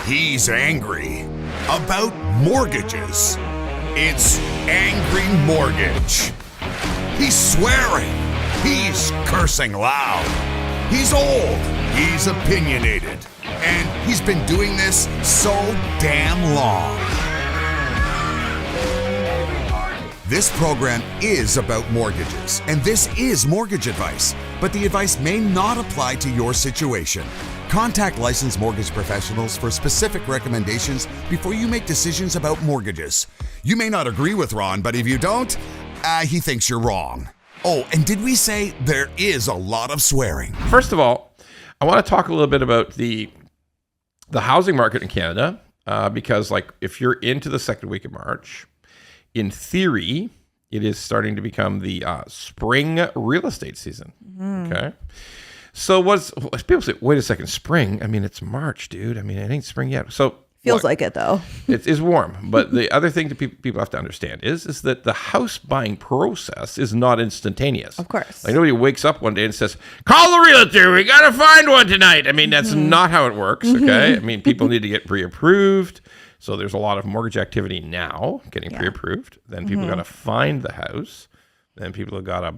He's angry about mortgages. It's Angry Mortgage. He's swearing. He's cursing loud. He's old. He's opinionated. And he's been doing this so damn long. This program is about mortgages, and this is mortgage advice, but the advice may not apply to your situation. Contact licensed mortgage professionals for specific recommendations before you make decisions about mortgages. You may not agree with Ron, but if you don't, he thinks you're wrong. Oh, and did we say there is a lot of swearing? First of all, I want to talk a little bit about the housing market in Canada, because like if you're into the second week of March, in theory, it is starting to become the spring real estate season. Okay. So people say, wait a second, spring? I mean, it's March, dude. I mean, it ain't spring yet. So feels like it though. It is warm. But the other thing that people have to understand is that the house buying process is not instantaneous. Of course. Like nobody wakes up one day and says, call the realtor, we got to find one tonight. I mean, that's not how it works. Okay. I mean, people need to get pre-approved. So there's a lot of mortgage activity now getting pre-approved. Then people got to find the house. Then people have got to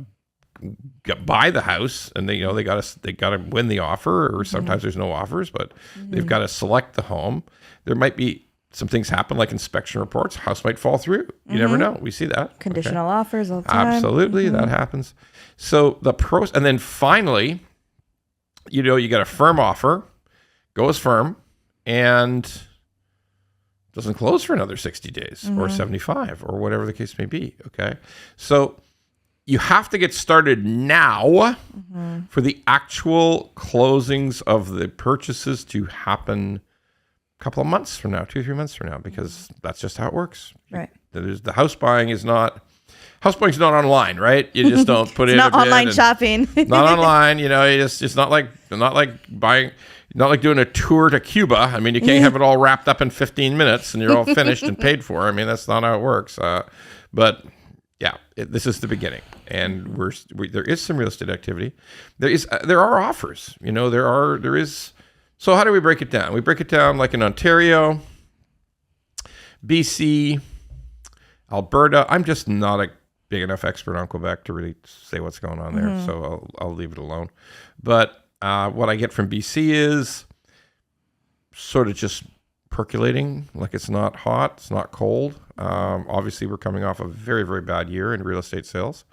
buy the house, and they got to win the offer. Or sometimes there's no offers, but they've got to select the home. There might be some things happen, like inspection reports. House might fall through. You never know. We see that. Conditional offers all the time. Absolutely, that happens. So and then finally, you got a firm offer, goes firm, and doesn't close for another 60 days or 75 or whatever the case may be. Okay. So you have to get started now for the actual closings of the purchases to happen a couple of months from now, 2-3 months from now, because that's just how it works. Right. The house buying is not online, right? You just don't put in not a bid online shopping. Not online, it's not like buying. Not like doing a tour to Cuba. I mean, you can't have it all wrapped up in 15 minutes and you're all finished and paid for. I mean, that's not how it works. But yeah, this is the beginning, and there is some real estate activity. There are offers. There is. So how do we break it down? We break it down like in Ontario, BC, Alberta. I'm just not a big enough expert on Quebec to really say what's going on there, so I'll leave it alone. But what I get from BC is sort of just percolating, like it's not hot, it's not cold. Obviously, we're coming off a very, very bad year in real estate sales,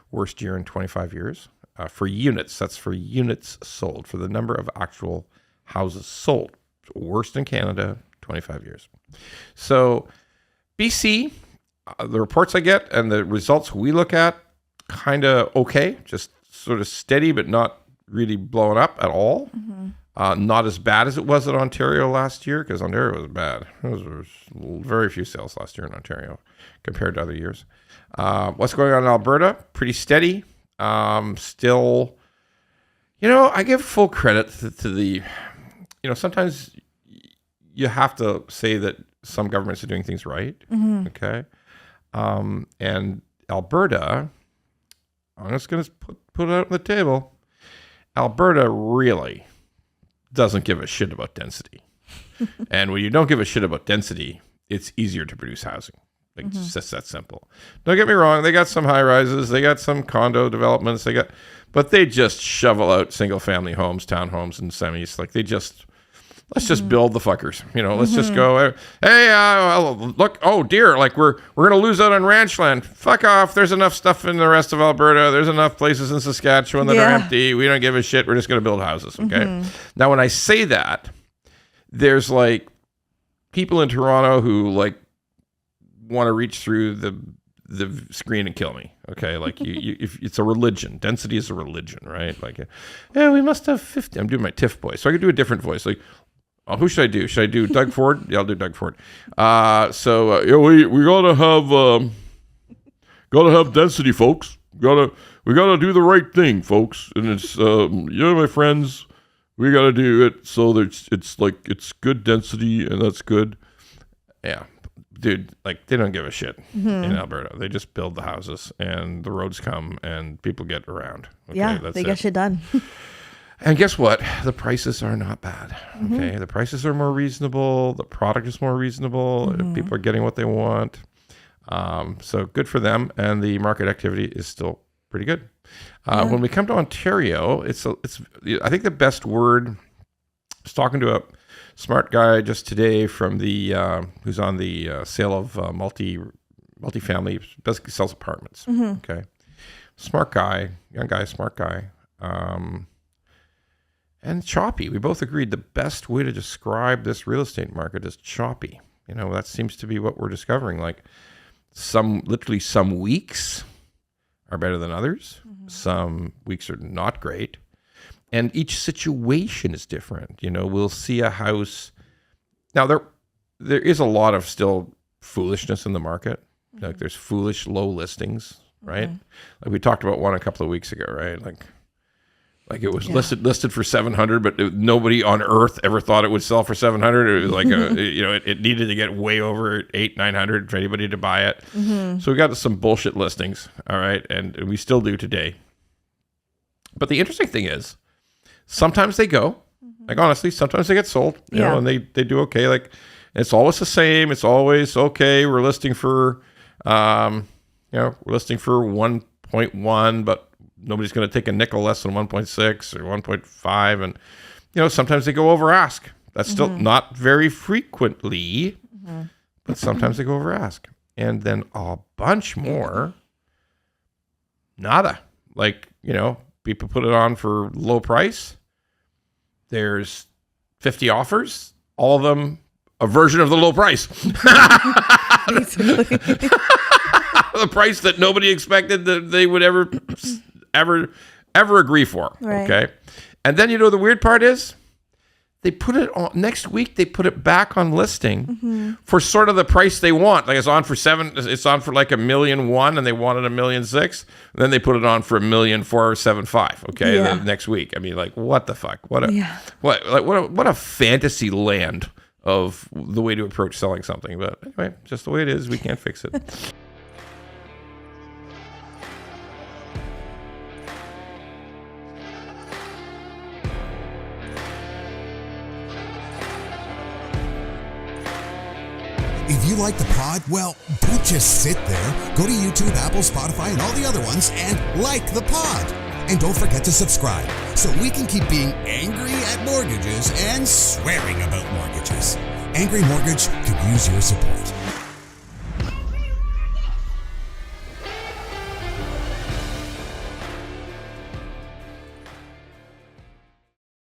worst year in 25 years. For units, that's for units sold, for the number of actual houses sold. Worst in Canada, 25 years. So BC, the reports I get and the results we look at, kind of okay, just sort of steady, but not really blowing up at all. Not as bad as it was in Ontario last year, because Ontario was bad. There was very few sales last year in Ontario compared to other years. What's going on in Alberta? Pretty steady. Still, I give full credit to the, sometimes you have to say that some governments are doing things right. Okay. And Alberta, I'm just going to put it out on the table. Alberta really doesn't give a shit about density. And when you don't give a shit about density, it's easier to produce housing. It's just that simple. Don't get me wrong. They got some high rises. They got some condo developments. But they just shovel out single family homes, townhomes, and semis. Like let's just build the fuckers. Let's just go, hey, look, oh dear, like we're going to lose out on ranch land. Fuck off. There's enough stuff in the rest of Alberta. There's enough places in Saskatchewan that are empty. We don't give a shit. We're just going to build houses. Okay. Now, when I say that, there's like people in Toronto who like want to reach through the screen and kill me. Okay. Like if it's a religion, density is a religion, right? Like, we must have 50. I'm doing my TIFF voice. So I could do a different voice. Like, who should I do? Should I do Doug Ford? Yeah, I'll do Doug Ford. We gotta have density, folks. We gotta do the right thing, folks. And it's my friends, we gotta do it so that it's good density, and that's good. Yeah, dude, like they don't give a shit in Alberta. They just build the houses, and the roads come, and people get around. Okay? Yeah, they get shit done. And guess what? The prices are not bad. Okay. The prices are more reasonable. The product is more reasonable. People are getting what they want. So good for them. And the market activity is still pretty good. When we come to Ontario, it's I think the best word, I was talking to a smart guy just today from the, who's on the sale of multifamily, basically sells apartments. Okay. Smart guy, young guy, smart guy. And choppy. We both agreed the best way to describe this real estate market is choppy. You know, that seems to be what we're discovering. Like literally some weeks are better than others. Some weeks are not great. And each situation is different. You know, we'll see a house. Now there is a lot of still foolishness in the market. Like there's foolish low listings, right? Like we talked about one a couple of weeks ago, right? Like it was listed for 700, but nobody on earth ever thought it would sell for 700. It was like it needed to get way over 800-900 for anybody to buy it. So we got some bullshit listings, all right, and we still do today. But the interesting thing is, sometimes they go. Like honestly, sometimes they get sold, you know, and they do okay. Like it's always the same. It's always okay. We're listing for, we're listing for 1.1, but nobody's going to take a nickel less than 1.6 or 1.5. And, you know, sometimes they go over ask. That's still not very frequently, but sometimes they go over ask. And then a bunch more, nada. Like, you know, people put it on for low price. There's 50 offers, all of them a version of the low price. The price that nobody expected that they would ever agree for. Right. Okay. And then, you know, the weird part is they put it on next week. They put it back on listing for sort of the price they want. Like it's on for like $1.1 million and they wanted $1.6 million. Then they put it on for $1.475 million. Okay. The next week. I mean, like, what the fuck? What a fantasy land of the way to approach selling something. But anyway, just the way it is. We can't fix it. If you like the pod, well, don't just sit there. Go to YouTube, Apple, Spotify, and all the other ones and like the pod. And don't forget to subscribe so we can keep being angry at mortgages and swearing about mortgages. Angry Mortgage could use your support.